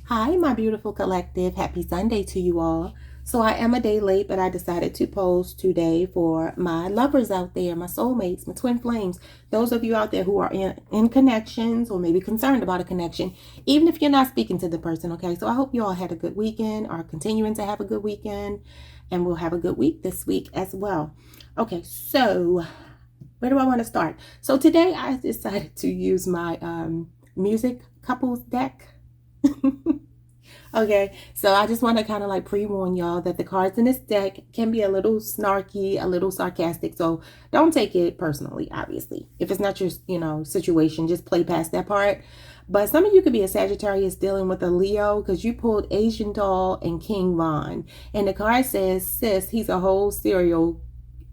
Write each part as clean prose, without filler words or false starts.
Hi, my beautiful collective. Happy Sunday to you all. So, I am a day late, but I decided to post today for my lovers out there, my soulmates, my twin flames, those of you out there who are in connections or maybe concerned about a connection, even if you're not speaking to the person. Okay, so I hope you all had a good weekend, are continuing to have a good weekend, and we'll have a good week this week as well. Okay, so where do I want to start? So, today I decided to use my music couples deck. Okay, so I just want to kind of like pre-warn y'all that the cards in this deck can be a little snarky, a little sarcastic. So don't take it personally, obviously. If it's not your, situation, just play past that part. But some of you could be a Sagittarius dealing with a Leo because you pulled Asian Doll and King Von. And the card says, sis, he's a whole serial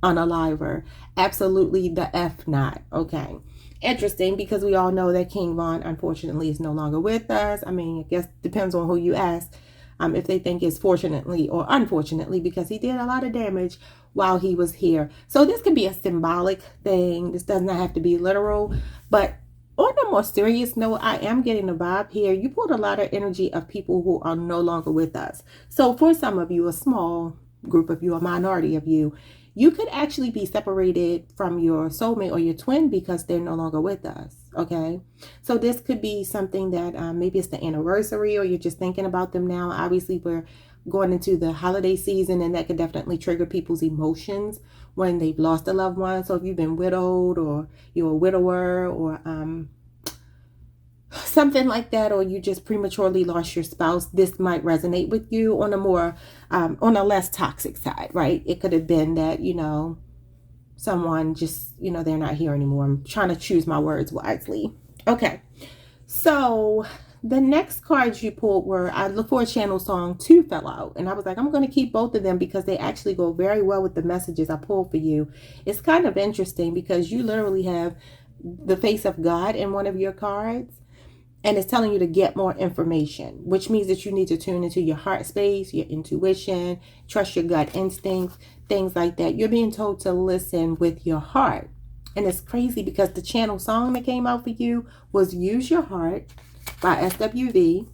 unaliver. Absolutely the F not. Okay. Interesting because we all know that King Von unfortunately is no longer with us. I mean, I guess depends on who you ask, if they think it's fortunately or unfortunately, because he did a lot of damage while he was here. So this could be a symbolic thing. This does not have to be literal, but on a more serious note, I am getting a vibe here. You pulled a lot of energy of people who are no longer with us. So for some of you, a small group of you, a minority of you, you could actually be separated from your soulmate or your twin because they're no longer with us. Okay. So this could be something that maybe it's the anniversary or you're just thinking about them now. Obviously, we're going into the holiday season and that could definitely trigger people's emotions when they've lost a loved one. So if you've been widowed or you're a widower or something like that, or you just prematurely lost your spouse, this might resonate with you on a more on a less toxic side, right? It could have been that someone just they're not here anymore. I'm trying to choose my words wisely. Okay, so the next cards you pulled were, I looked for a channel song, two fell out, and I was like, I'm going to keep both of them because they actually go very well with the messages I pulled for you. It's kind of interesting because you literally have the face of God in one of your cards, and it's telling you to get more information, which means that you need to tune into your heart space, your intuition, trust your gut instincts, things like that. You're being told to listen with your heart. And it's crazy because the channel song that came out for you was Use Your Heart by SWV.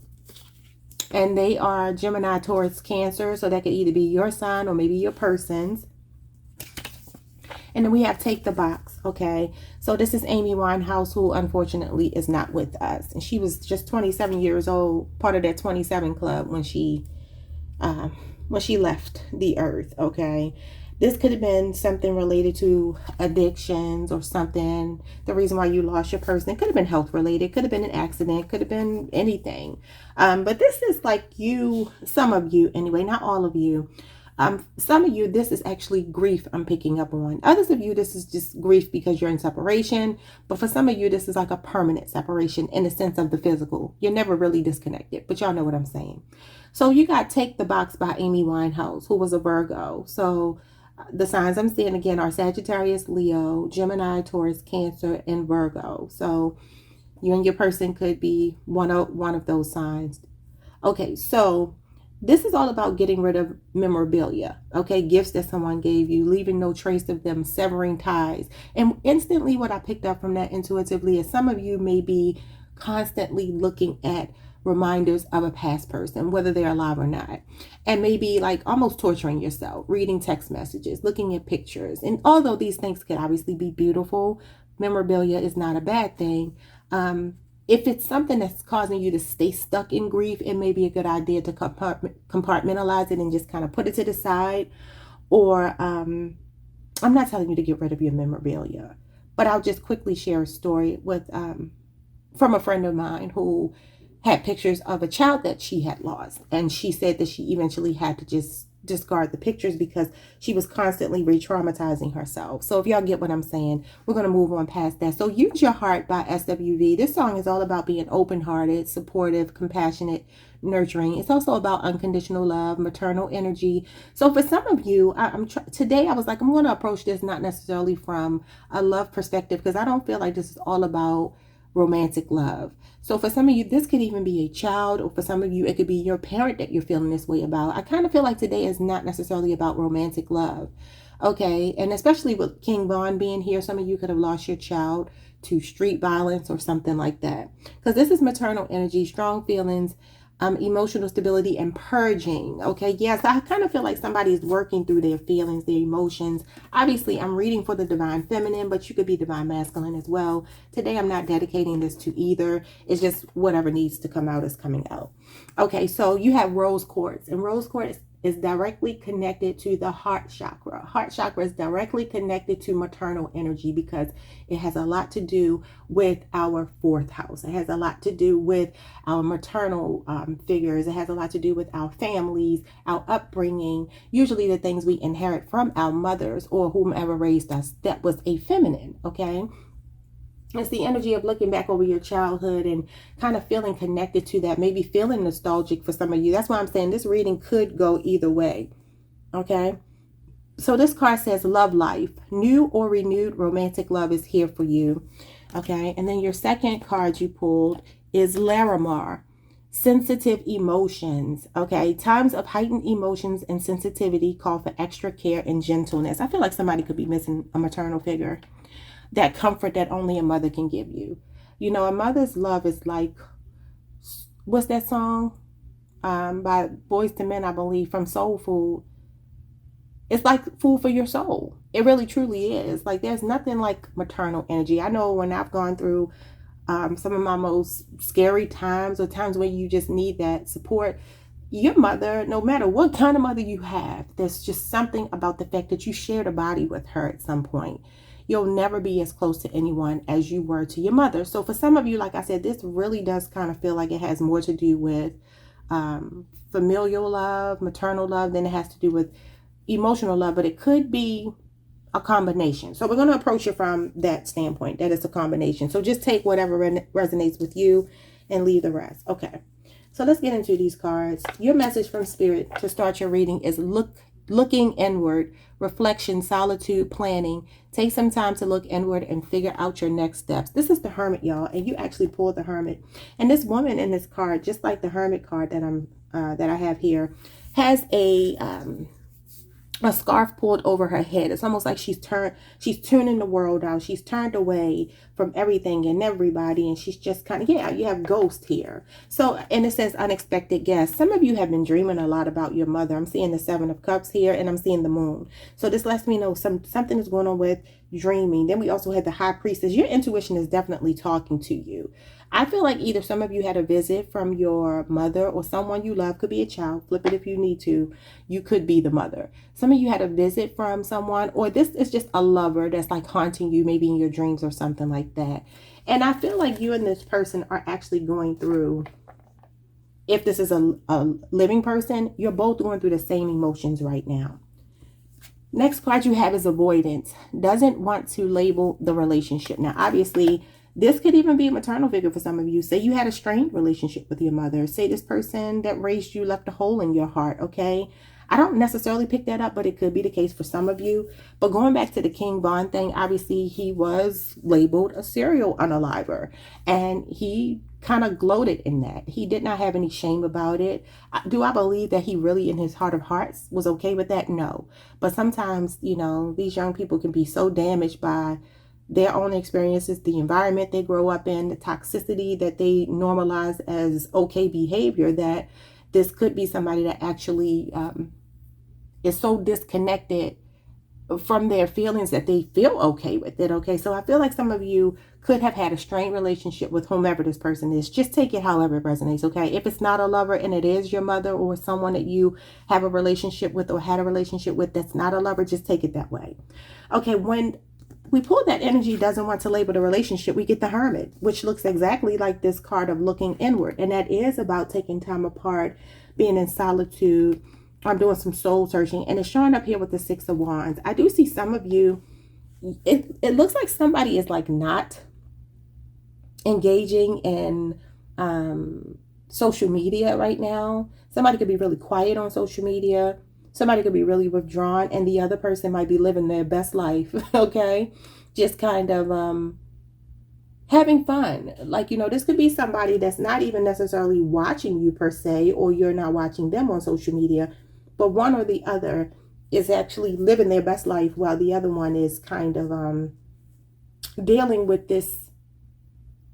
And they are Gemini, Taurus, Cancer. So that could either be your sign or maybe your person's. And then we have Take the Box, okay? So this is Amy Winehouse, who unfortunately is not with us. And she was just 27 years old, part of that 27 club when she left the earth, okay? This could have been something related to addictions or something. The reason why you lost your person, it could have been health related, could have been an accident, could have been anything. But this is like you, some of you anyway, not all of you. Some of you, this is actually grief I'm picking up on. Others of you, this is just grief because you're in separation. But for some of you, this is like a permanent separation in the sense of the physical. You're never really disconnected, but y'all know what I'm saying. So you got Take the Box by Amy Winehouse, who was a Virgo. So the signs I'm seeing again are Sagittarius, Leo, Gemini, Taurus, Cancer, and Virgo. So you and your person could be one of those signs. Okay, so this is all about getting rid of memorabilia, okay? Gifts that someone gave you, leaving no trace of them, severing ties. And instantly what I picked up from that intuitively is some of you may be constantly looking at reminders of a past person, whether they're alive or not. And maybe like almost torturing yourself, reading text messages, looking at pictures. And although these things could obviously be beautiful, memorabilia is not a bad thing. If it's something that's causing you to stay stuck in grief, it may be a good idea to compartmentalize it and just kind of put it to the side. Or I'm not telling you to get rid of your memorabilia, but I'll just quickly share a story with from a friend of mine who had pictures of a child that she had lost. And she said that she eventually had to just discard the pictures because she was constantly re-traumatizing herself. So if y'all get what I'm saying, we're going to move on past that. So Use Your Heart by SWV. This song is all about being open-hearted, supportive, compassionate, nurturing. It's also about unconditional love, maternal energy. So for some of you, today I was like, I'm going to approach this not necessarily from a love perspective because I don't feel like this is all about romantic love. So for some of you, this could even be a child, or for some of you, it could be your parent that you're feeling this way about. I kind of feel like today is not necessarily about romantic love. Okay. And especially with King Von being here, some of you could have lost your child to street violence or something like that. Because this is maternal energy, strong feelings, emotional stability and purging. Okay, yes, I kind of feel like somebody is working through their feelings, their emotions. Obviously, I'm reading for the divine feminine, but you could be divine masculine as well. Today, I'm not dedicating this to either. It's just whatever needs to come out is coming out. Okay, so you have rose quartz, and rose quartz is directly connected to the heart chakra. Heart chakra is directly connected to maternal energy because it has a lot to do with our fourth house. It has a lot to do with our maternal figures. It has a lot to do with our families, our upbringing, usually the things we inherit from our mothers or whomever raised us that was a feminine, okay? It's the energy of looking back over your childhood and kind of feeling connected to that, maybe feeling nostalgic for some of you. That's why I'm saying this reading could go either way, okay? So this card says love life. New or renewed romantic love is here for you, okay? And then your second card you pulled is Larimar. Sensitive emotions, okay? Times of heightened emotions and sensitivity call for extra care and gentleness. I feel like somebody could be missing a maternal figure. That comfort that only a mother can give you. You know, a mother's love is like, what's that song by Boys to Men, I believe, from Soul Food? It's like food for your soul. It really truly is. Like, there's nothing like maternal energy. I know when I've gone through some of my most scary times or times when you just need that support, your mother, no matter what kind of mother you have, there's just something about the fact that you shared a body with her at some point. You'll never be as close to anyone as you were to your mother. So for some of you, like I said, this really does kind of feel like it has more to do with familial love, maternal love, than it has to do with emotional love. But it could be a combination. So we're going to approach it from that standpoint, that it's a combination. So just take whatever resonates with you and leave the rest. Okay. So let's get into these cards. Your message from Spirit to start your reading is looking inward, reflection, solitude, planning. Take some time to look inward and figure out your next steps. This is the Hermit, y'all, and you actually pulled the Hermit. And this woman in this card, just like the Hermit card that I have here, has a scarf pulled over her head. It's almost like she's tuning the world out. She's turned away from everything and everybody, and she's just kind of, yeah, you have ghost here. So, and it says unexpected guests. Some of you have been dreaming a lot about your mother. I'm seeing the Seven of Cups here, and I'm seeing the moon. So this lets me know something is going on with dreaming. Then we also had the High Priestess. Your intuition is definitely talking to you. I feel like either some of you had a visit from your mother or someone you love. Could be a child. Flip it if you need to. You could be the mother. Some of you had a visit from someone, or this is just a lover that's like haunting you, maybe in your dreams or something like that. And I feel like you and this person are actually going through, if this is a living person, you're both going through the same emotions right now. Next card you have is avoidance. Doesn't want to label the relationship. Now, obviously, this could even be a maternal figure for some of you. Say you had a strained relationship with your mother. Say this person that raised you left a hole in your heart, okay? I don't necessarily pick that up, but it could be the case for some of you. But going back to the King Von thing, obviously he was labeled a serial unaliver. And he kind of gloated in that. He did not have any shame about it. Do I believe that he really in his heart of hearts was okay with that? No. But sometimes, you know, these young people can be so damaged by their own experiences, the environment they grow up in, the toxicity that they normalize as okay behavior, that this could be somebody that actually is so disconnected from their feelings that they feel okay with it. Okay, so I feel like some of you could have had a strained relationship with whomever this person is. Just take it however it resonates. Okay, if it's not a lover and it is your mother or someone that you have a relationship with or had a relationship with that's not a lover, just take it that way. Okay, when we pull that energy doesn't want to label the relationship, we get the Hermit, which looks exactly like this card of looking inward. And that is about taking time apart, being in solitude. I'm doing some soul searching, and it's showing up here with the Six of Wands. I do see some of you, it looks like somebody is like not engaging in social media right now. Somebody could be really quiet on social media. Somebody could be really withdrawn, and the other person might be living their best life, okay? Just kind of having fun. Like, you know, this could be somebody that's not even necessarily watching you per se, or you're not watching them on social media, but one or the other is actually living their best life while the other one is kind of dealing with this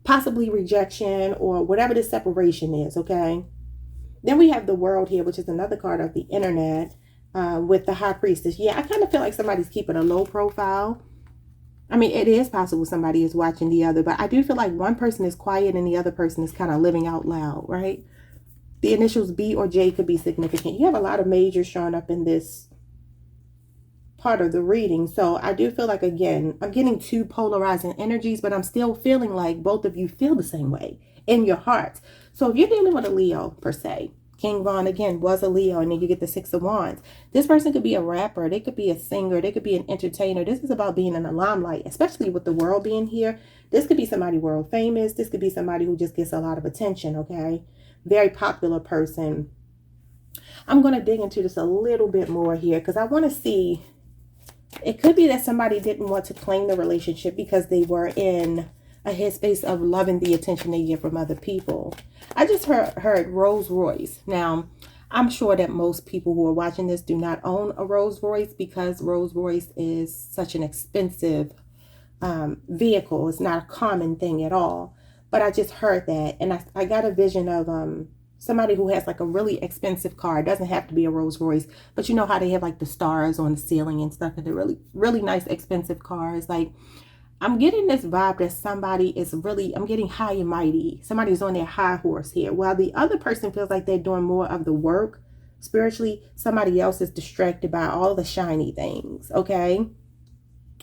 possibly rejection or whatever the separation is, okay? Then we have the world here, which is another card of the internet, with the high priestess. Yeah, I kind of feel like somebody's keeping a low profile. I mean, it is possible somebody is watching the other, but I do feel like one person is quiet and the other person is kind of living out loud, right? The initials B or J could be significant. You have a lot of majors showing up in this part of the reading. So I do feel like, again, I'm getting two polarizing energies, but I'm still feeling like both of you feel the same way in your hearts. So if you're dealing with a Leo per se, King Von again was a Leo, and then you get the Six of Wands. This person could be a rapper, they could be a singer, they could be an entertainer. This is about being in the limelight, especially with the world being here. This could be somebody world famous. This could be somebody who just gets a lot of attention, okay? Very popular person. I'm going to dig into this a little bit more here because I want to see. It could be that somebody didn't want to claim the relationship because they were in a headspace of loving the attention they get from other people. I just heard Rolls Royce. Now, I'm sure that most people who are watching this do not own a Rolls Royce because Rolls Royce is such an expensive vehicle. It's not a common thing at all. But I just heard that, and I got a vision of somebody who has like a really expensive car. It doesn't have to be a Rolls Royce, but you know how they have like the stars on the ceiling and stuff, and they're really, really nice, expensive cars. Like, I'm getting this vibe that somebody is really, I'm getting high and mighty. Somebody's on their high horse here. While the other person feels like they're doing more of the work spiritually, somebody else is distracted by all the shiny things, okay?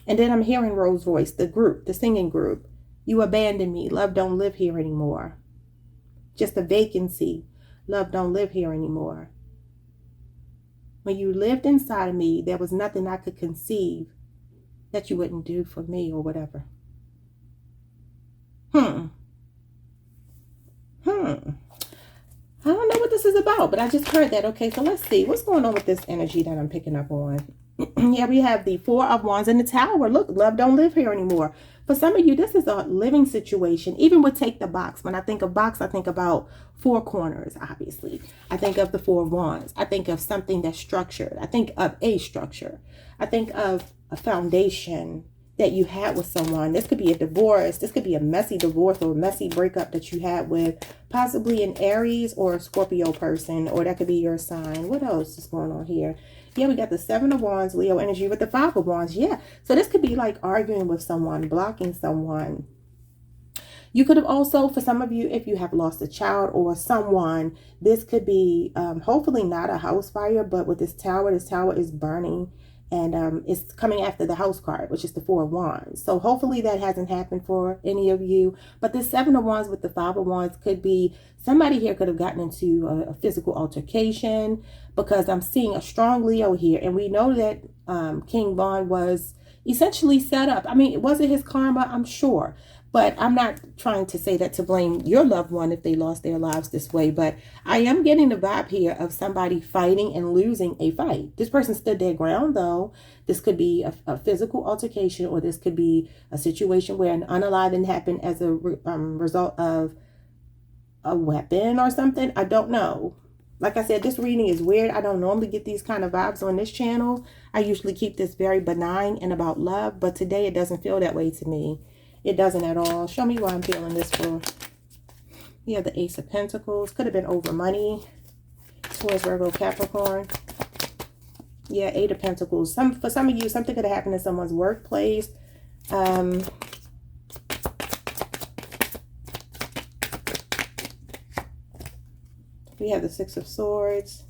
And then I'm hearing Rolls Royce, the group, the singing group. You abandoned me. Love don't live here anymore. Just a vacancy. Love don't live here anymore. When you lived inside of me, there was nothing I could conceive that you wouldn't do for me or whatever. I don't know what this is about, but I just heard that. Okay, so let's see. What's going on with this energy that I'm picking up on? Yeah, we have the Four of Wands in the Tower. Look, love don't live here anymore. For some of you, this is a living situation. Even with Take the Box. When I think of box, I think about four corners, obviously. I think of the Four of Wands. I think of something that's structured. I think of a structure. I think of a foundation that you had with someone. This could be a divorce. This could be a messy divorce or a messy breakup that you had with possibly an Aries or a Scorpio person, or that could be your sign. What else is going on here? Yeah, we got the Seven of Wands, Leo energy with the Five of Wands. Yeah, so this could be like arguing with someone, blocking someone. You could have also, for some of you, if you have lost a child or someone, this could be hopefully not a house fire, but with this tower is burning. And it's coming after the house card, which is the Four of Wands. So hopefully that hasn't happened for any of you. But this Seven of Wands with the Five of Wands could be somebody here could have gotten into a physical altercation, because I'm seeing a strong Leo here. And we know that King Von was essentially set up. I mean, it wasn't his karma, I'm sure. But I'm not trying to say that to blame your loved one if they lost their lives this way. But I am getting the vibe here of somebody fighting and losing a fight. This person stood their ground, though. This could be a physical altercation, or this could be a situation where an unaliving happened as a result of a weapon or something. I don't know. Like I said, this reading is weird. I don't normally get these kind of vibes on this channel. I usually keep this very benign and about love. But today it doesn't feel that way to me. It doesn't at all. Show me why I'm feeling this for. You have the Ace of Pentacles. Could have been over money. Towards Virgo, Capricorn. Yeah, Eight of Pentacles. For some of you, something could have happened in someone's workplace. We have the Six of Swords.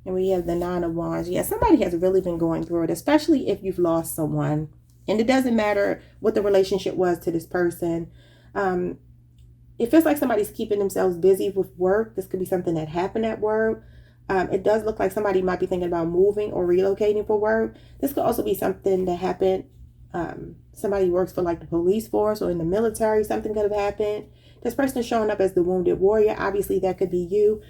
And we have the Nine of Wands. Yeah, somebody has really been going through it, especially if you've lost someone. And it doesn't matter what the relationship was to this person. It feels like somebody's keeping themselves busy with work. This could be something that happened at work. It does look like somebody might be thinking about moving or relocating for work. This could also be something that happened. Somebody works for like the police force or in the military. Something could have happened. This person is showing up as the wounded warrior. Obviously, that could be you.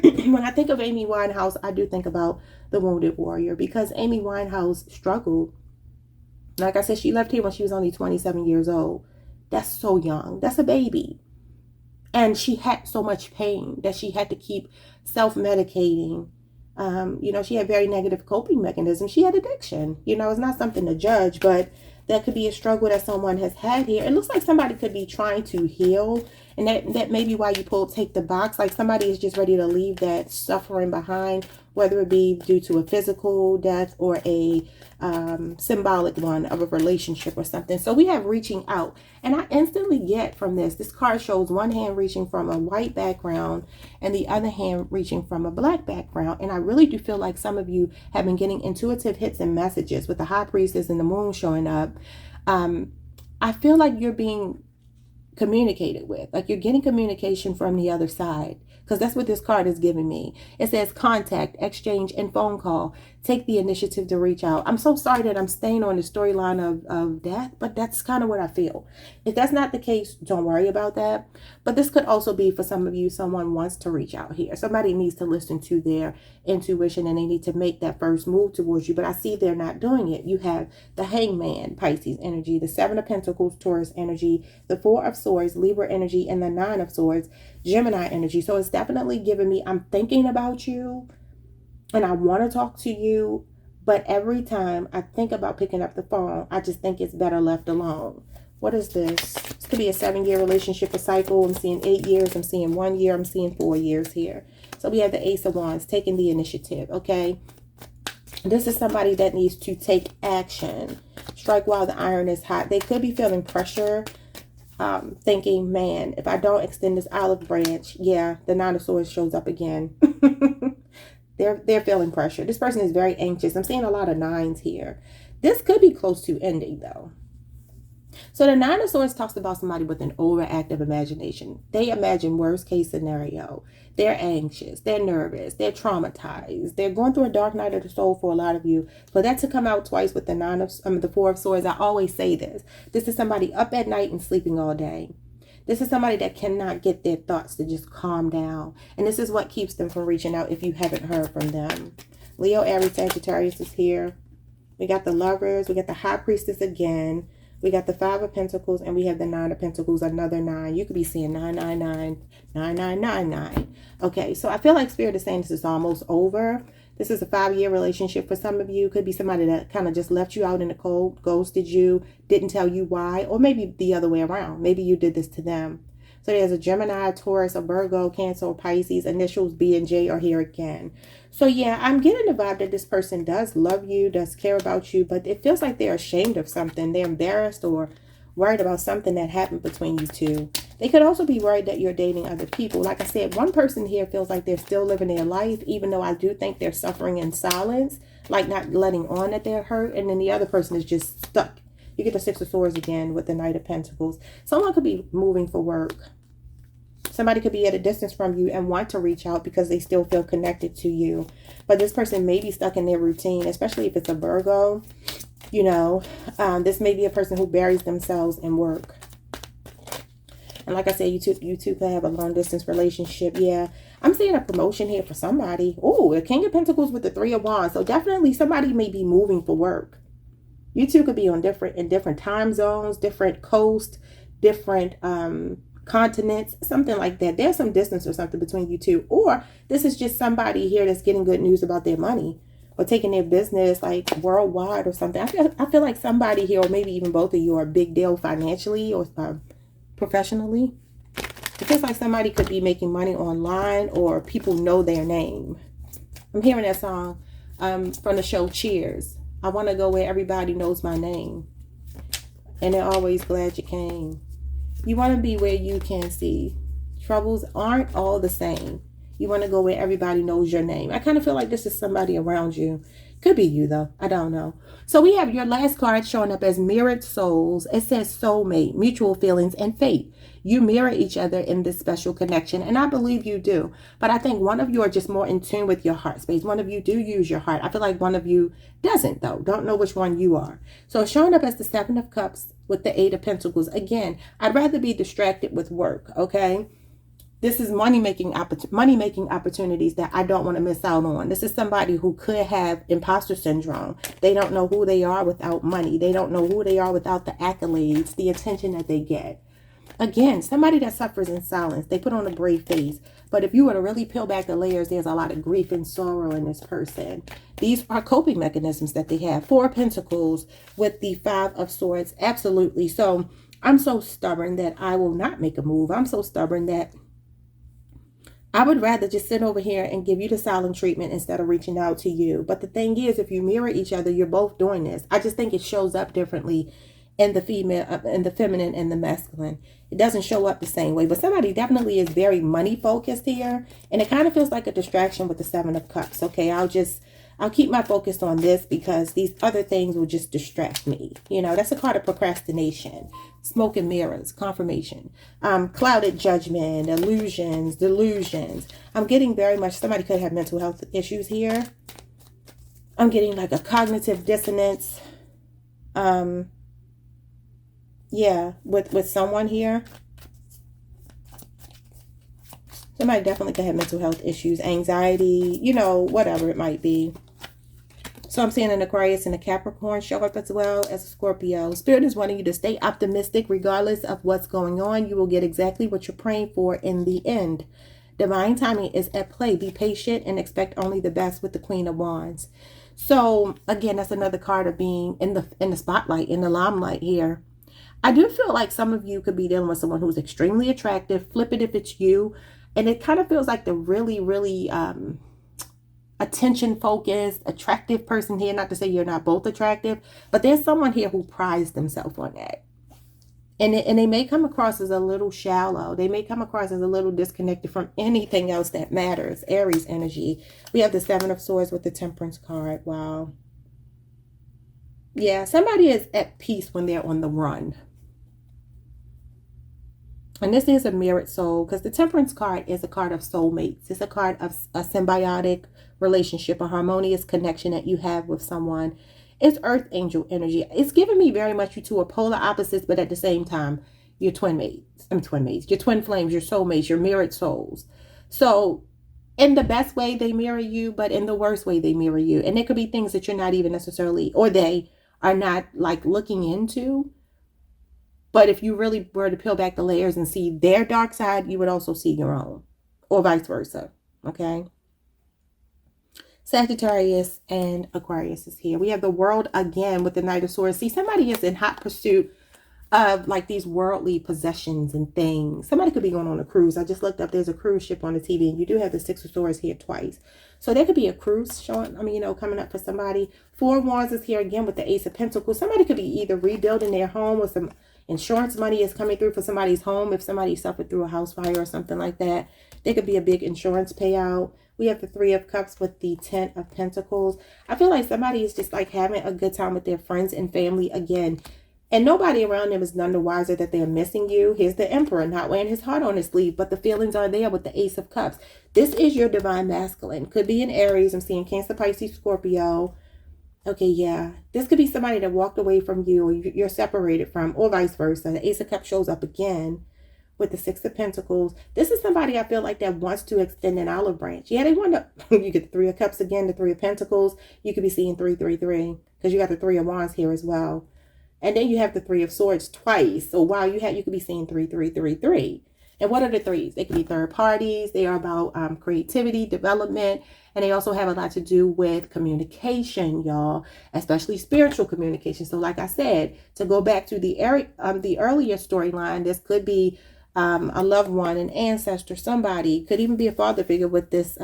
When I think of Amy Winehouse, I do think about the wounded warrior, because Amy Winehouse struggled. Like I said, she left here when she was only 27 years old. That's so young. That's a baby. And she had so much pain that she had to keep self-medicating. You know, she had very negative coping mechanisms. She had addiction. You know, it's not something to judge, but That could be a struggle that someone has had here. It looks like somebody could be trying to heal. And that may be why you pulled take the box. Like somebody is just ready to leave that suffering behind, whether it be due to a physical death or a symbolic one of a relationship or something. So we have reaching out. And I instantly get from this card shows one hand reaching from a white background and the other hand reaching from a black background. And I really do feel like some of you have been getting intuitive hits and messages with the high priestess and the moon showing up. I feel like you're being communicated with, like you're getting communication from the other side, because that's what this card is giving me. It says contact, exchange, and phone call. Take the initiative to reach out. I'm so sorry that I'm staying on the storyline of death, but that's kind of what I feel. If that's not the case, don't worry about that. But this could also be for some of you, someone wants to reach out here. Somebody needs to listen to their intuition and they need to make that first move towards you. But I see they're not doing it. You have the Hangman, Pisces energy, the Seven of Pentacles, Taurus energy, the Four of Swords, Libra energy, and the Nine of Swords, Gemini energy. So it's definitely giving me, I'm thinking about you and I want to talk to you, but every time I think about picking up the phone, I just think it's better left alone. What is this? This could be a 7-year relationship, a cycle. I'm seeing 8 years. I'm seeing 1 year. I'm seeing 4 years here. So we have the Ace of Wands taking the initiative. Okay. This is somebody that needs to take action. Strike while the iron is hot. They could be feeling pressure. Thinking, man, if I don't extend this olive branch, yeah, the Nine of Swords shows up again. They're feeling pressure. This person is very anxious. I'm seeing a lot of nines here. This could be close to ending though. So the Nine of Swords talks about somebody with an overactive imagination. They imagine worst case scenario. They're anxious. They're nervous. They're traumatized. They're going through a dark night of the soul for a lot of you. For that to come out twice with the Four of Swords, I always say this. This is somebody up at night and sleeping all day. This is somebody that cannot get their thoughts to just calm down. And this is what keeps them from reaching out if you haven't heard from them. Leo, Aries, Sagittarius is here. We got the Lovers. We got the High Priestess again. We got the Five of Pentacles and we have the Nine of Pentacles, another 9. You could be seeing 999, 9999. Okay, so I feel like Spirit is saying this is almost over. This is a 5-year relationship for some of you. Could be somebody that kind of just left you out in the cold, ghosted you, didn't tell you why, or maybe the other way around. Maybe you did this to them. So there's a Gemini, Taurus, a Virgo, Cancer, or Pisces. Initials B and J are here again. So yeah, I'm getting the vibe that this person does love you, does care about you, but it feels like they're ashamed of something. They're embarrassed or worried about something that happened between you two. They could also be worried that you're dating other people. Like I said, one person here feels like they're still living their life, even though I do think they're suffering in silence, like not letting on that they're hurt. And then the other person is just stuck. You get the Six of Swords again with the Knight of Pentacles. Someone could be moving for work. Somebody could be at a distance from you and want to reach out because they still feel connected to you. But this person may be stuck in their routine, especially if it's a Virgo. You know, this may be a person who buries themselves in work. And like I said, you two could have a long distance relationship. Yeah, I'm seeing a promotion here for somebody. Oh, a King of Pentacles with the Three of Wands. So definitely somebody may be moving for work. You two could be on different time zones, different coasts, different continents, something like that. There's some distance or something between you two. Or this is just somebody here that's getting good news about their money or taking their business like worldwide or something. I feel like somebody here, or maybe even both of you, are a big deal financially or professionally. It feels like somebody could be making money online or people know their name. I'm hearing that song from the show Cheers. I want to go where everybody knows my name. And they're always glad you came. You want to be where you can see. Troubles aren't all the same. You want to go where everybody knows your name. I kind of feel like this is somebody around you. Could be you though. I don't know. So we have your last card showing up as mirrored souls. It says soulmate, mutual feelings, and fate. You mirror each other in this special connection. And I believe you do. But I think one of you are just more in tune with your heart space. One of you do use your heart. I feel like one of you doesn't though. Don't know which one you are. So showing up as the Seven of Cups with the Eight of Pentacles. Again, I'd rather be distracted with work. Okay. This is money-making opportunities that I don't want to miss out on. This is somebody who could have imposter syndrome. They don't know who they are without money. They don't know who they are without the accolades, the attention that they get. Again, somebody that suffers in silence. They put on a brave face. But if you were to really peel back the layers, there's a lot of grief and sorrow in this person. These are coping mechanisms that they have. 4 of Pentacles with the 5 of Swords. Absolutely. So I'm so stubborn that I will not make a move. I'm so stubborn that I would rather just sit over here and give you the silent treatment instead of reaching out to you. But the thing is, if you mirror each other, you're both doing this. I just think it shows up differently in the female, in the feminine and the masculine. It doesn't show up the same way. But somebody definitely is very money focused here. And it kind of feels like a distraction with the 7 of Cups. Okay, I'll keep my focus on this because these other things will just distract me. You know, that's a card of procrastination. Smoke and mirrors, confirmation, clouded judgment, illusions, delusions. I'm getting very much, somebody could have mental health issues here. I'm getting like a cognitive dissonance. Yeah, with someone here. Somebody definitely could have mental health issues, anxiety, you know, whatever it might be. So I'm seeing an Aquarius and a Capricorn show up as well as a Scorpio. Spirit is wanting you to stay optimistic regardless of what's going on. You will get exactly what you're praying for in the end. Divine timing is at play. Be patient and expect only the best with the Queen of Wands. So again, that's another card of being in the spotlight, in the limelight here. I do feel like some of you could be dealing with someone who's extremely attractive. Flip it if it's you. And it kind of feels like the really, really attention focused, attractive person here. Not to say you're not both attractive, but there's someone here who prides themselves on that. And they may come across as a little shallow. They may come across as a little disconnected from anything else that matters. Aries energy. We have the 7 of Swords with the Temperance card. Wow. Yeah, somebody is at peace when they're on the run. And this is a mirrored soul because the Temperance card is a card of soulmates. It's a card of a symbiotic relationship, a harmonious connection that you have with someone. It's earth angel energy. It's giving me very much you two are polar opposites, but at the same time, you're twin mates. Your twin flames, your soulmates, your mirrored souls. So in the best way, they mirror you, but in the worst way, they mirror you. And it could be things that you're not even necessarily, or they are not like looking into. But if you really were to peel back the layers and see their dark side, you would also see your own, or vice versa. Okay. Sagittarius and Aquarius is here. We have the World again with the Knight of Swords. See, somebody is in hot pursuit of like these worldly possessions and things. Somebody could be going on a cruise. I just looked up. There's a cruise ship on the TV, and you do have the 6 of Swords here twice. So there could be a cruise showing, coming up for somebody. 4 of Wands is here again with the Ace of Pentacles. Somebody could be either rebuilding their home with some insurance money is coming through for somebody's home. If somebody suffered through a house fire or something like that, there could be a big insurance payout. We have the 3 of Cups with the 10 of Pentacles. I feel like somebody is just like having a good time with their friends and family again. And nobody around them is none the wiser that they're missing you. Here's the Emperor not wearing his heart on his sleeve, but the feelings are there with the Ace of Cups. This is your divine masculine. Could be an Aries. I'm seeing Cancer, Pisces, Scorpio. Okay, yeah. This could be somebody that walked away from you or you're separated from, or vice versa. The Ace of Cups shows up again with the 6 of Pentacles. This is somebody I feel like that wants to extend an olive branch. Yeah, they want to. You get the 3 of Cups again, the 3 of Pentacles. You could be seeing 333 because you got the 3 of Wands here as well. And then you have the 3 of Swords twice. So wow, you could be seeing 3333. And what are the 3s? They could be third parties. They are about creativity, development, and they also have a lot to do with communication, y'all, especially spiritual communication. So like I said, to go back to the earlier storyline, this could be a loved one, an ancestor, somebody. Could even be a father figure with this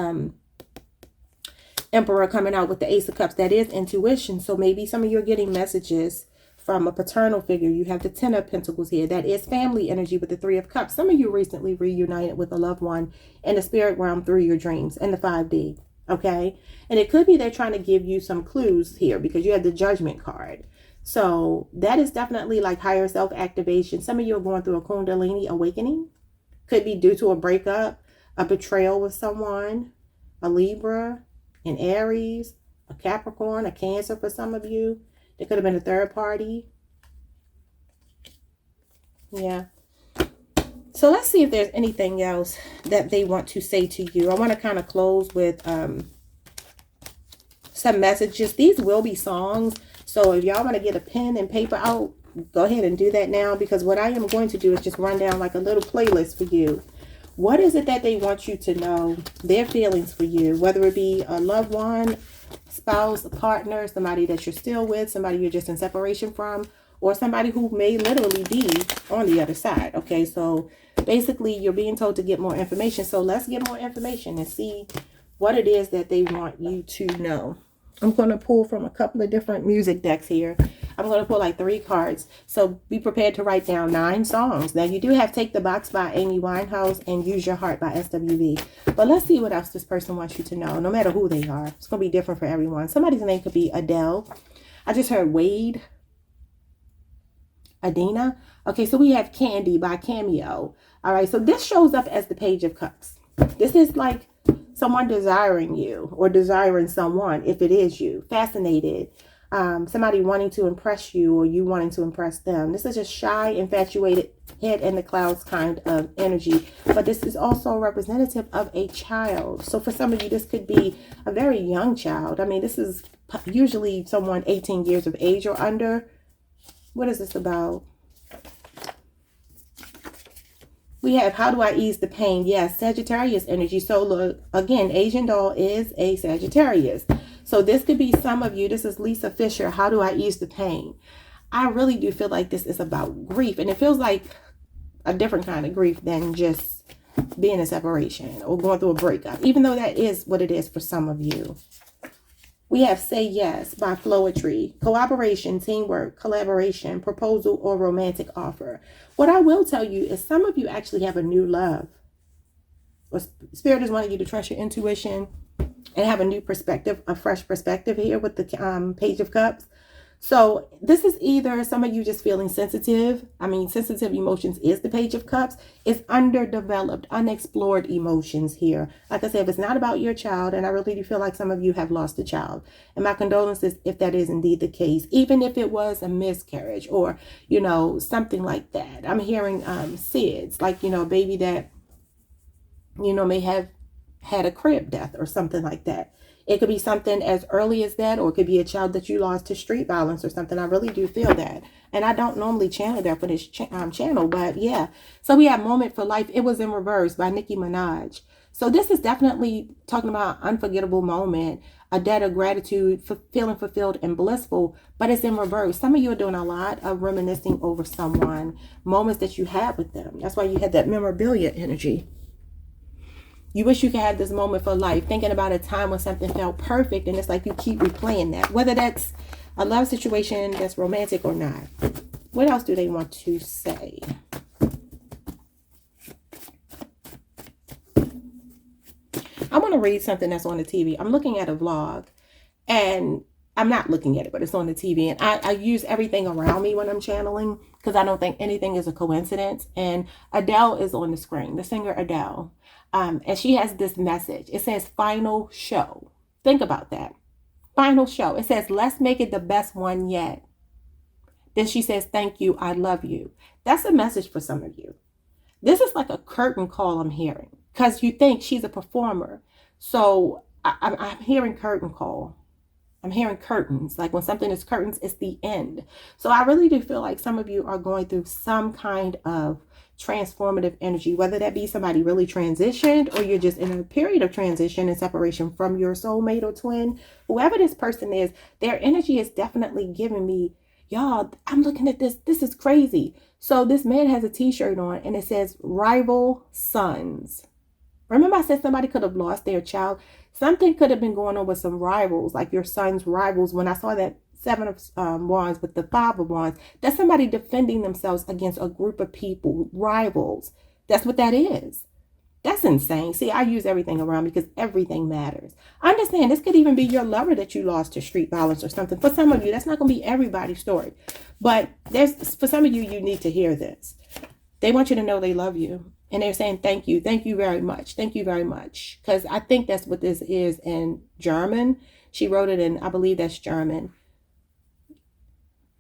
Emperor coming out with the Ace of Cups. That is intuition. So maybe some of you are getting messages from a paternal figure. You have the 10 of Pentacles here. That is family energy with the 3 of Cups. Some of you recently reunited with a loved one in the spirit realm through your dreams in the 5D. Okay. And it could be they're trying to give you some clues here because you have the Judgment card. So that is definitely like higher self activation. Some of you are going through a Kundalini awakening. Could be due to a breakup, a betrayal with someone, a Libra, an Aries, a Capricorn, a Cancer for some of you. It could have been a third party. Yeah. So let's see if there's anything else that they want to say to you. I want to kind of close with some messages. These will be songs. So if y'all want to get a pen and paper out, go ahead and do that now, because what I am going to do is just run down like a little playlist for you. What is it that they want you to know? Their feelings for you, whether it be a loved one, spouse, a partner, somebody that you're still with, somebody you're just in separation from, or somebody who may literally be on the other side. Okay, so basically you're being told to get more information. So let's get more information and see what it is that they want you to know. I'm going to pull from a couple of different music decks here. I'm going to pull like 3 cards. So be prepared to write down 9 songs. Now you do have Take the Box by Amy Winehouse and Use Your Heart by SWV. But let's see what else this person wants you to know, no matter who they are. It's going to be different for everyone. Somebody's name could be Adele. I just heard Wade. Adina. Okay, so we have Candy by Cameo. All right, so this shows up as the Page of Cups. This is like someone desiring you or desiring someone, if it is you. Fascinated. Somebody wanting to impress you or you wanting to impress them. This is just shy, infatuated, head in the clouds kind of energy. But this is also representative of a child. So for some of you, this could be a very young child. I mean, this is usually someone 18 years of age or under. What is this about? We have, how do I ease the pain? Yes, Sagittarius energy. So look, again, Asian doll is a Sagittarius. So this could be some of you. This is Lisa Fisher. How do I ease the pain? I really do feel like this is about grief. And it feels like a different kind of grief than just being in separation or going through a breakup, even though that is what it is for some of you. We have Say Yes by Floetry. Cooperation, teamwork, collaboration, proposal, or romantic offer. What I will tell you is some of you actually have a new love. Or Spirit is wanting you to trust your intuition and have a new perspective, a fresh perspective here with the Page of Cups. So this is either some of you just feeling sensitive. I mean, sensitive emotions is the Page of Cups. It's underdeveloped, unexplored emotions here. Like I said, if it's not about your child, and I really do feel like some of you have lost a child. And my condolences if that is indeed the case, even if it was a miscarriage or, you know, something like that. I'm hearing SIDS, like, you know, a baby that, you know, may have had a crib death or something like that. It could be something as early as that, or it could be a child that you lost to street violence or something. I really do feel that. And I don't normally channel that for this channel, but yeah. So we have Moment for Life. It was in reverse by Nicki Minaj. So this is definitely talking about unforgettable moment, a debt of gratitude, for feeling fulfilled and blissful, but it's in reverse. Some of you are doing a lot of reminiscing over someone, moments that you had with them. That's why you had that memorabilia energy. You wish you could have this moment for life, thinking about a time when something felt perfect, and it's like you keep replaying that, whether that's a love situation that's romantic or not. What else do they want to say? I want to read something that's on the TV. I'm looking at a vlog, and I'm not looking at it, but it's on the TV, and I use everything around me when I'm channeling because I don't think anything is a coincidence. And Adele is on the screen, the singer Adele. And she has this message. It says final show. Think about that. Final show. It says, let's make it the best one yet. Then she says, thank you. I love you. That's a message for some of you. This is like a curtain call I'm hearing because you think she's a performer. So I'm hearing curtain call. I'm hearing curtains. Like when something is curtains, it's the end. So I really do feel like some of you are going through some kind of transformative energy, whether that be somebody really transitioned or you're just in a period of transition and separation from your soulmate or twin. Whoever this person is, their energy is definitely giving me, y'all, I'm looking at this. This is crazy. So this man has a t-shirt on and it says rival sons. Remember I said somebody could have lost their child. Something could have been going on with some rivals, like your son's rivals. When I saw that 7 of Wands with the 5 of Wands, that's somebody defending themselves against a group of people, rivals. That's what that is. That's insane. See, I use everything around because everything matters. Understand, this could even be your lover that you lost to street violence or something. For some of you, that's not going to be everybody's story. But for some of you, you need to hear this. They want you to know they love you. And they're saying, thank you. Thank you very much. Thank you very much. Because I think that's what this is in German. She wrote it in, I believe that's German.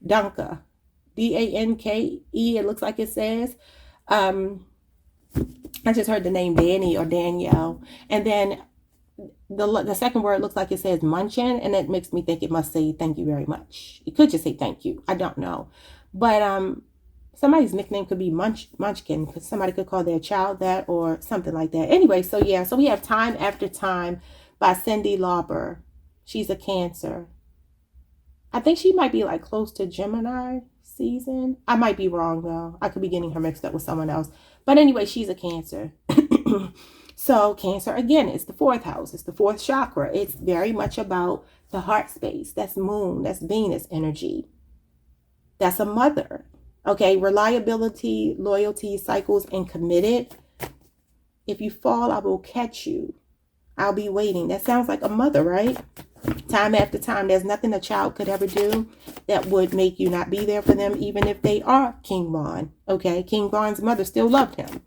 Danke. D-A-N-K-E, it looks like it says. I just heard the name Danny or Danielle. And then the second word looks like it says Munchen, and it makes me think it must say thank you very much. It could just say thank you. I don't know. But somebody's nickname could be Munchkin, because somebody could call their child that or something like that. Anyway, so yeah, so we have Time After Time by Cyndi Lauper. She's a Cancer. I think she might be like close to Gemini season. I might be wrong though. I could be getting her mixed up with someone else. But anyway, she's a Cancer. So Cancer, again, it's the fourth house. It's the fourth chakra. It's very much about the heart space. That's Moon. That's Venus energy. That's a mother. Okay, reliability, loyalty, cycles, and committed. If you fall, I will catch you. I'll be waiting. That sounds like a mother, right? Time after time. There's nothing a child could ever do that would make you not be there for them, even if they are King Von. Okay, King Von's mother still loved him.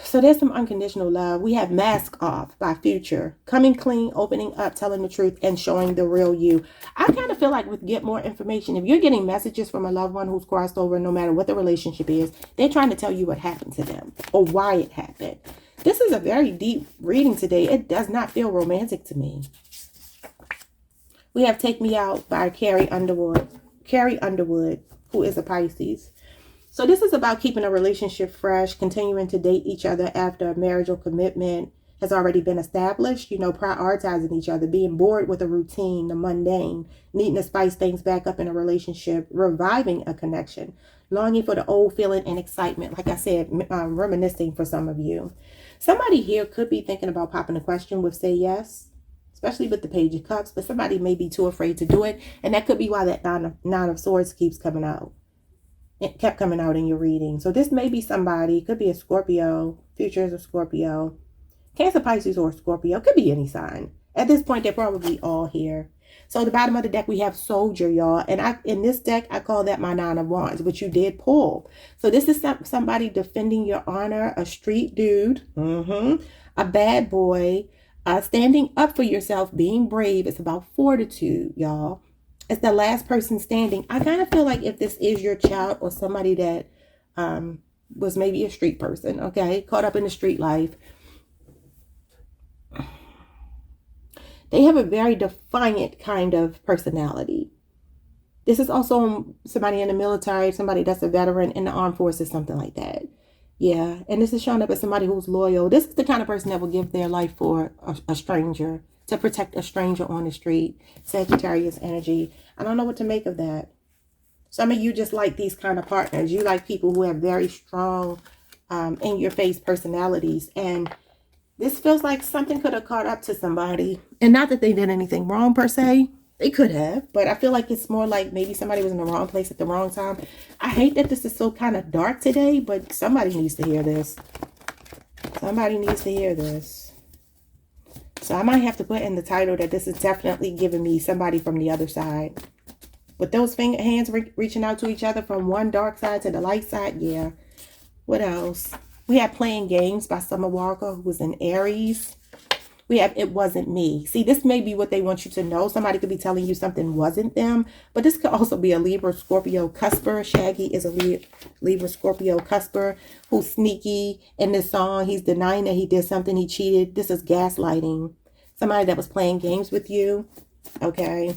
So there's some unconditional love. We have Mask Off by Future. Coming clean, opening up, telling the truth, and showing the real you. I kind of feel like with Get More Information, if you're getting messages from a loved one who's crossed over, no matter what the relationship is, they're trying to tell you what happened to them or why it happened. This is a very deep reading today. It does not feel romantic to me. We have Take Me Out by Carrie Underwood. Carrie Underwood, who is a Pisces. So this is about keeping a relationship fresh, continuing to date each other after a marriage or commitment has already been established, you know, prioritizing each other, being bored with a routine, the mundane, needing to spice things back up in a relationship, reviving a connection, longing for the old feeling and excitement. Like I said, reminiscing for some of you. Somebody here could be thinking about popping a question with say yes, especially with the Page of Cups, but somebody may be too afraid to do it. And that could be why that nine of Swords keeps coming out. It kept coming out in your reading. So this may be somebody, could be a Scorpio, Future is a Scorpio, Cancer, Pisces, or Scorpio. Could be any sign. At this point, they're probably all here. So the bottom of the deck, we have Soldier, y'all. And in this deck, I call that my Nine of Wands, which you did pull. So this is somebody defending your honor, a street dude, a bad boy, standing up for yourself, being brave. It's about fortitude, y'all. It's the last person standing. I kind of feel like if this is your child or somebody that was maybe a street person, okay, caught up in the street life, they have a very defiant kind of personality. This is also somebody in the military, somebody that's a veteran in the armed forces, something like that. Yeah, and this is showing up as somebody who's loyal. This is the kind of person that will give their life for a stranger, to protect a stranger on the street. Sagittarius energy. I don't know what to make of that. Some of you just like these kind of partners. You like people who have very strong in-your-face personalities. And this feels like something could have caught up to somebody. And not that they did anything wrong per se. They could have. But I feel like it's more like maybe somebody was in the wrong place at the wrong time. I hate that this is so kind of dark today, but somebody needs to hear this. Somebody needs to hear this. So I might have to put in the title that this is definitely giving me somebody from the other side. With those hands reaching out to each other from one dark side to the light side. Yeah. What else? We have Playing Games by Summer Walker, who was an Aries. We have It Wasn't Me. See, this may be what they want you to know. Somebody could be telling you something wasn't them. But this could also be a Libra Scorpio cusper. Shaggy is a Libra Scorpio cusper who's sneaky in this song. He's denying that he did something. He cheated. This is gaslighting. Somebody that was playing games with you. Okay.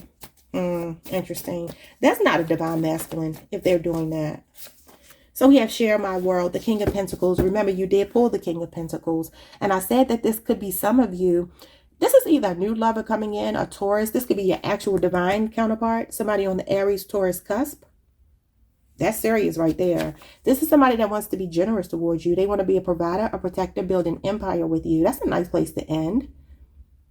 Interesting. That's not a divine masculine if they're doing that. So we have Share My World, the King of Pentacles. Remember, you did pull the King of Pentacles. And I said that this could be some of you. This is either a new lover coming in, a Taurus. This could be your actual divine counterpart. Somebody on the Aries, Taurus cusp. That's serious right there. This is somebody that wants to be generous towards you. They want to be a provider, a protector, build an empire with you. That's a nice place to end.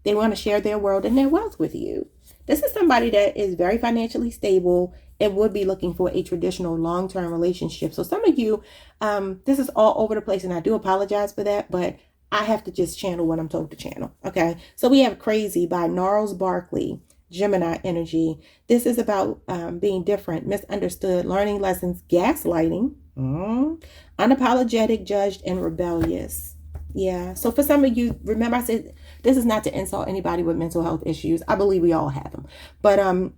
They want to share their world and their wealth with you. This is somebody that is very financially stable and would be looking for a traditional long-term relationship. So some of you, this is all over the place, and I do apologize for that, but I have to just channel what I'm told to channel. Okay. So we have Crazy by Gnarls Barkley, Gemini energy. This is about being different, misunderstood, learning lessons, gaslighting, unapologetic, judged, and rebellious. Yeah. So for some of you, remember I said this is not to insult anybody with mental health issues. I believe we all have them. But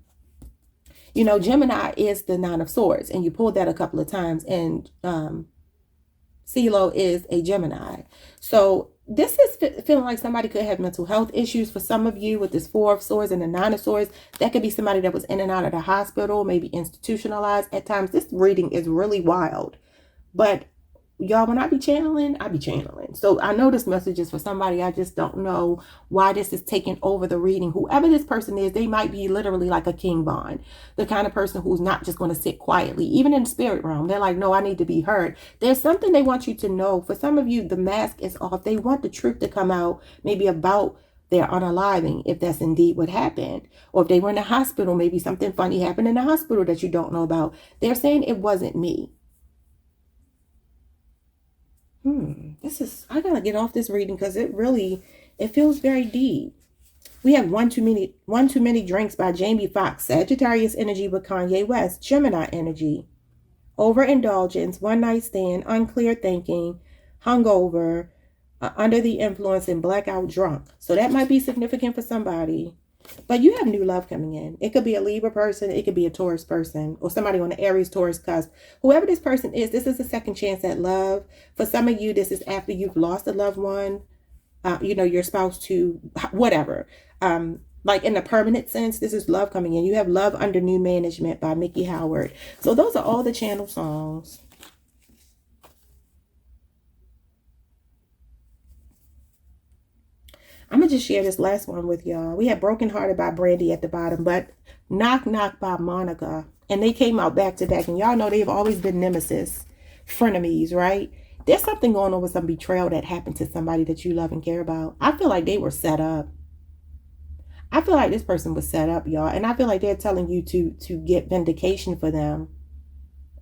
you know, Gemini is the Nine of Swords, and you pulled that a couple of times, and CeeLo is a Gemini. So this is feeling like somebody could have mental health issues for some of you with this Four of Swords and the Nine of Swords. That could be somebody that was in and out of the hospital, maybe institutionalized at times. This reading is really wild. But y'all, when I be channeling, I be channeling. So I know this message is for somebody. I just don't know why this is taking over the reading. Whoever this person is, they might be literally like a King Bond, the kind of person who's not just going to sit quietly, even in the spirit realm. They're like, no, I need to be heard. There's something they want you to know. For some of you, the mask is off. They want the truth to come out, maybe about their unaliving, if that's indeed what happened. Or if they were in the hospital, maybe something funny happened in the hospital that you don't know about. They're saying it wasn't me. I gotta get off this reading because it feels very deep. We have One Too Many Drinks by Jamie Foxx, Sagittarius energy with Kanye West, Gemini energy, overindulgence, one night stand, unclear thinking, hungover, under the influence, and blackout drunk. So that might be significant for somebody. But you have new love coming in. It could be a Libra person. It could be a Taurus person or somebody on the Aries Taurus cusp. Whoever this person is, this is a second chance at love. For some of you, this is after you've lost a loved one, your spouse to whatever. Like in the permanent sense, this is love coming in. You have Love Under New Management by Mickey Howard. So those are all the channel songs. I'm going to just share this last one with y'all. We had Broken Hearted by Brandy at the bottom, but Knock Knock by Monica. And they came out back to back. And y'all know they've always been nemesis, frenemies, right? There's something going on with some betrayal that happened to somebody that you love and care about. I feel like they were set up. I feel like this person was set up, y'all. And I feel like they're telling you to get vindication for them.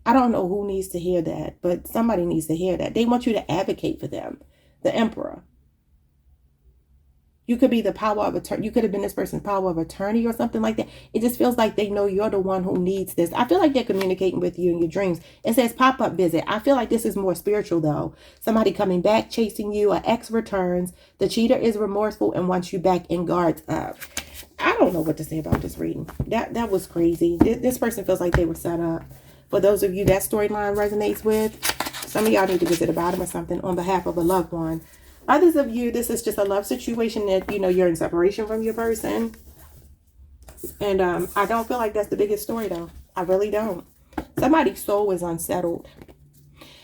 I don't know who needs to hear that, but somebody needs to hear that. They want you to advocate for them. The Emperor. You could be the power of attorney. You could have been this person's power of attorney or something like that. It just feels like they know you're the one who needs this. I feel like they're communicating with you in your dreams. It says pop-up visit. I feel like this is more spiritual though. Somebody coming back, chasing you. An ex returns. The cheater is remorseful and wants you back and guards up. I don't know what to say about this reading. That was crazy. This person feels like they were set up. For those of you that storyline resonates with, some of y'all need to visit the bottom or something on behalf of a loved one. Others of you, this is just a love situation that, you're in separation from your person. And I don't feel like that's the biggest story, though. I really don't. Somebody's soul is unsettled.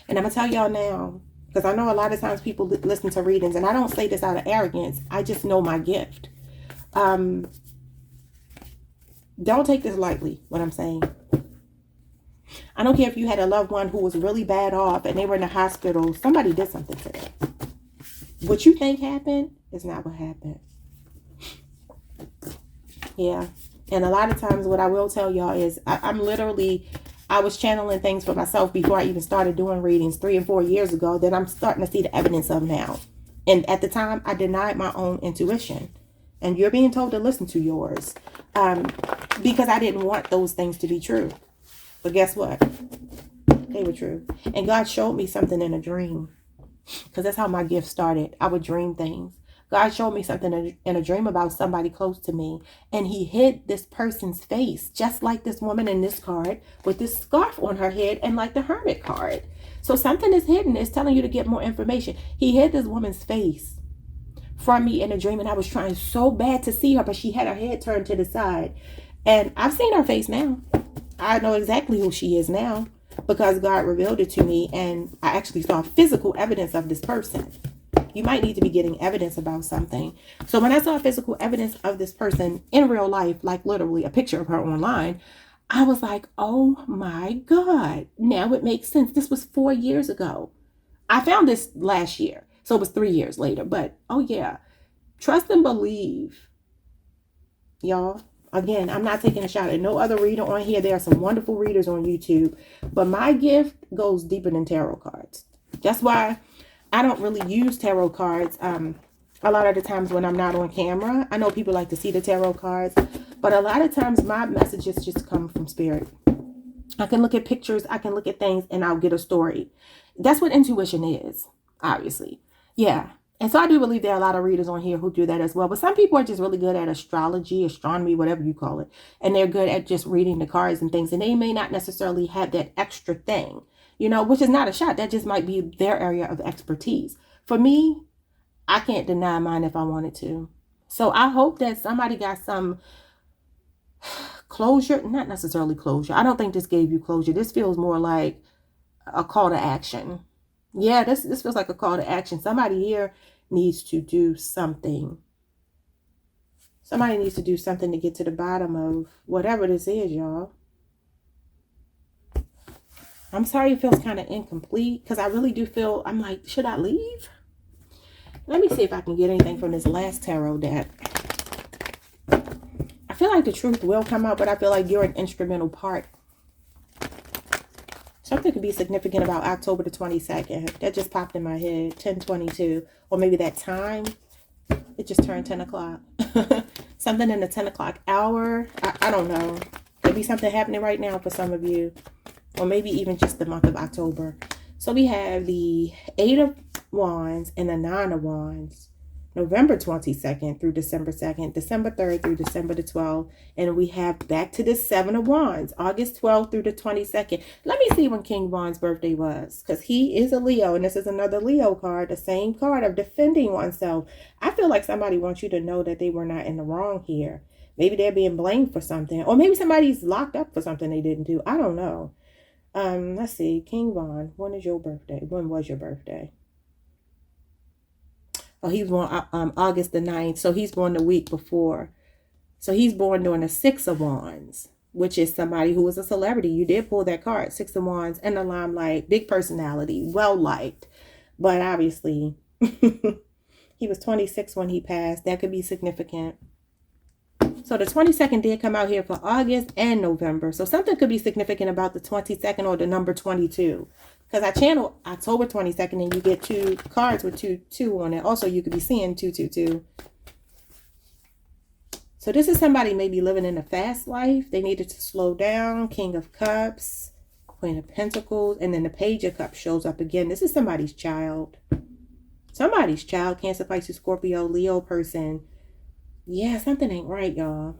And I'm going to tell y'all now, because I know a lot of times people listen to readings, and I don't say this out of arrogance. I just know my gift. Don't take this lightly, what I'm saying. I don't care if you had a loved one who was really bad off and they were in the hospital. Somebody did something to them. What you think happened is not what happened. Yeah. And a lot of times what I will tell y'all is I was channeling things for myself before I even started doing readings 3 and 4 years ago that I'm starting to see the evidence of now. And at the time, I denied my own intuition. And you're being told to listen to yours. Because I didn't want those things to be true. But guess what? They were true. And God showed me something in a dream. Because that's how my gift started. I would dream things. God showed me something in a dream about somebody close to me. And he hid this person's face, just like this woman in this card, with this scarf on her head and like the hermit card. So something is hidden. It's telling you to get more information. He hid this woman's face from me in a dream. And I was trying so bad to see her, but she had her head turned to the side. And I've seen her face now. I know exactly who she is now. Because God revealed it to me, and I actually saw physical evidence of this person. You might need to be getting evidence about something. So when I saw physical evidence of this person in real life, like literally a picture of her online, I was like, oh my God. Now it makes sense. This was 4 years ago. I found this last year. So it was 3 years later. But oh yeah, trust and believe. Y'all. Again, I'm not taking a shot at no other reader on here. There are some wonderful readers on YouTube. But my gift goes deeper than tarot cards. That's why I don't really use tarot cards a lot of the times when I'm not on camera. I know people like to see the tarot cards. But a lot of times my messages just come from spirit. I can look at pictures. I can look at things and I'll get a story. That's what intuition is, obviously. Yeah. And so I do believe there are a lot of readers on here who do that as well. But some people are just really good at astrology, astronomy, whatever you call it. And they're good at just reading the cards and things. And they may not necessarily have that extra thing, which is not a shot. That just might be their area of expertise. For me, I can't deny mine if I wanted to. So I hope that somebody got some closure. Not necessarily closure. I don't think this gave you closure. This feels more like a call to action. Yeah, this feels like a call to action. Somebody here needs to do something. Somebody needs to do something to get to the bottom of whatever this is, y'all. I'm sorry it feels kind of incomplete because I really do feel, I'm like, should I leave? Let me see if I can get anything from this last tarot deck. I feel like the truth will come out, but I feel like you're an instrumental part. Something could be significant about October the 22nd. That just popped in my head. 10:22. Or maybe that time. It just turned 10 o'clock. Something in the 10 o'clock hour. I don't know. Could be something happening right now for some of you. Or maybe even just the month of October. So we have the 8 of Wands and the 9 of Wands. November 22nd through December 2nd. December 3rd through December the 12th. And we have back to the 7 of Wands. August 12th through the 22nd. Let me see when King Wands' birthday was. Because he is a Leo. And this is another Leo card. The same card of defending oneself. I feel like somebody wants you to know that they were not in the wrong here. Maybe they're being blamed for something. Or maybe somebody's locked up for something they didn't do. I don't know. Let's see. King Von, when is your birthday? When was your birthday? Oh, he was born August the 9th. So he's born the week before. So he's born during the 6 of Wands, which is somebody who is a celebrity. You did pull that card. 6 of Wands in the limelight. Big personality. Well-liked. But obviously, he was 26 when he passed. That could be significant. So the 22nd did come out here for August and November. So something could be significant about the 22nd or the number 22. Because I channel October 22nd and you get 2 cards with 2 on it. Also, you could be seeing 222. So this is somebody maybe living in a fast life. They needed to slow down. King of Cups, Queen of Pentacles, and then the Page of Cups shows up again. This is somebody's child. Somebody's child. Cancer, Pisces, Scorpio, Leo person. Yeah, something ain't right, y'all.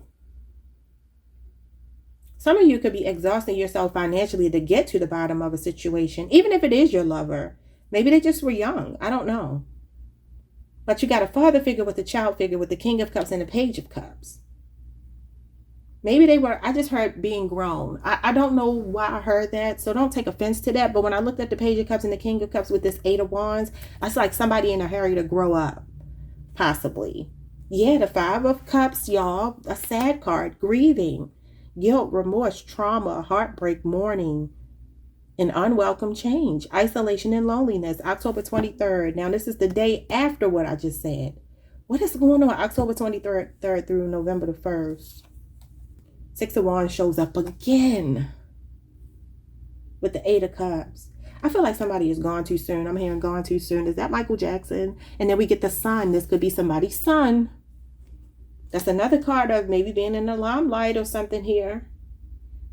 Some of you could be exhausting yourself financially to get to the bottom of a situation, even if it is your lover. Maybe they just were young. I don't know. But you got a father figure with a child figure with the King of Cups and the Page of Cups. Maybe they were, I just heard being grown. I don't know why I heard that, so don't take offense to that. But when I looked at the Page of Cups and the King of Cups with this 8 of Wands, that's like somebody in a hurry to grow up, possibly. Yeah, the 5 of Cups, y'all, a sad card, grieving, guilt, remorse, trauma, heartbreak, mourning, an unwelcome change, isolation and loneliness, October 23rd. Now, this is the day after what I just said. What is going on October 23rd through November the 1st? 6 of Wands shows up again with the 8 of Cups. I feel like somebody is gone too soon. I'm hearing gone too soon. Is that Michael Jackson? And then we get the Sun. This could be somebody's son. That's another card of maybe being in the limelight or something here.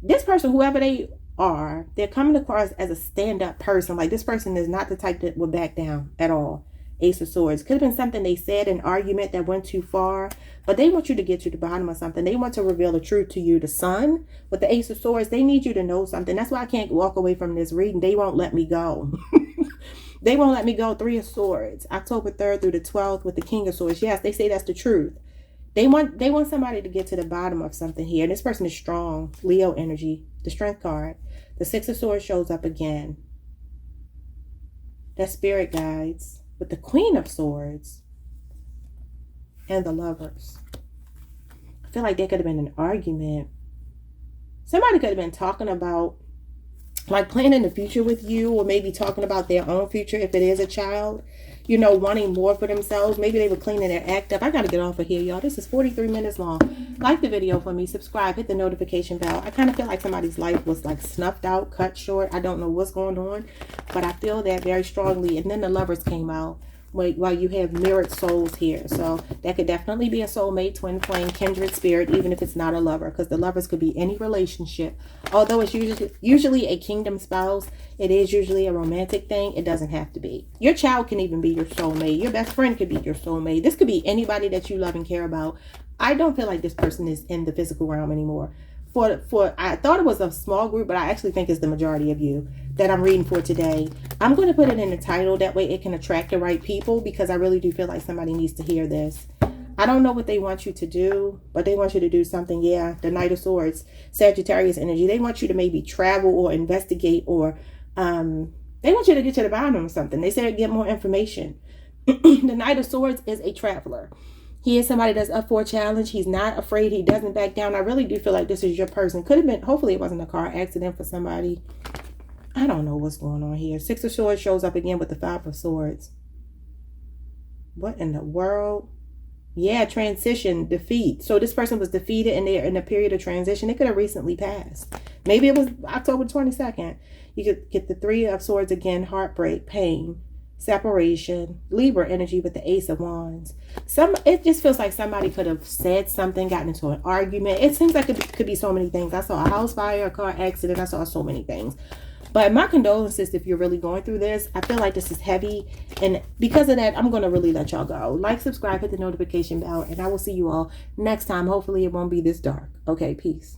This person, whoever they are, they're coming across as a stand-up person. Like this person is not the type that would back down at all. Ace of Swords. Could have been something they said, an argument that went too far. But they want you to get to the bottom of something. They want to reveal the truth to you. The Sun with the Ace of Swords, they need you to know something. That's why I can't walk away from this reading. They won't let me go. They won't let me go. 3 of Swords. October 3rd through the 12th with the King of Swords. Yes, they say that's the truth. They want somebody to get to the bottom of something here. And this person is strong. Leo energy. The Strength card. The 6 of Swords shows up again. That's spirit guides. With the Queen of Swords. And the Lovers. I feel like there could have been an argument. Somebody could have been talking about like planning the future with you, or maybe talking about their own future if it is a child, you know, wanting more for themselves. Maybe they were cleaning their act up. I got to get off of here, y'all. This is 43 minutes long. Like the video for me, subscribe, hit the notification bell. I kind of feel like somebody's life was like snuffed out, cut short. I don't know what's going on, but I feel that very strongly. And then the Lovers came out. While you have mirrored souls here. So that could definitely be a soulmate, twin flame, kindred spirit, even if it's not a lover, because the Lovers could be any relationship. Although it's usually a kingdom spouse, it is usually a romantic thing. It doesn't have to be. Your child can even be your soulmate. Your best friend could be your soulmate. This could be anybody that you love and care about. I don't feel like this person is in the physical realm anymore. I thought it was a small group, but I actually think it's the majority of you that I'm reading for today. I'm going to put it in the title. That way it can attract the right people, because I really do feel like somebody needs to hear this. I don't know what they want you to do, but they want you to do something. Yeah, the Knight of Swords, Sagittarius energy. They want you to maybe travel or investigate, or they want you to get to the bottom of something. They say get more information. The Knight of Swords is a traveler. He is somebody that's up for a challenge. He's not afraid. He doesn't back down. I really do feel like this is your person. Could have been, hopefully it wasn't a car accident for somebody. I don't know what's going on here. Six of Swords shows up again with the Five of Swords. What in the world? Yeah, transition, defeat. So this person was defeated and they're in a period of transition. It could have recently passed. Maybe it was October 22nd. You could get the Three of Swords again, heartbreak, pain, separation, Libra energy with the Ace of Wands. It just feels like somebody could have said something, gotten into an argument. It seems like it could be so many things. I saw a house fire, a car accident. I saw so many things. But my condolences if you're really going through this. I feel like this is heavy. And because of that, I'm going to really let y'all go. Like, subscribe, hit the notification bell. And I will see you all next time. Hopefully it won't be this dark. Okay, peace.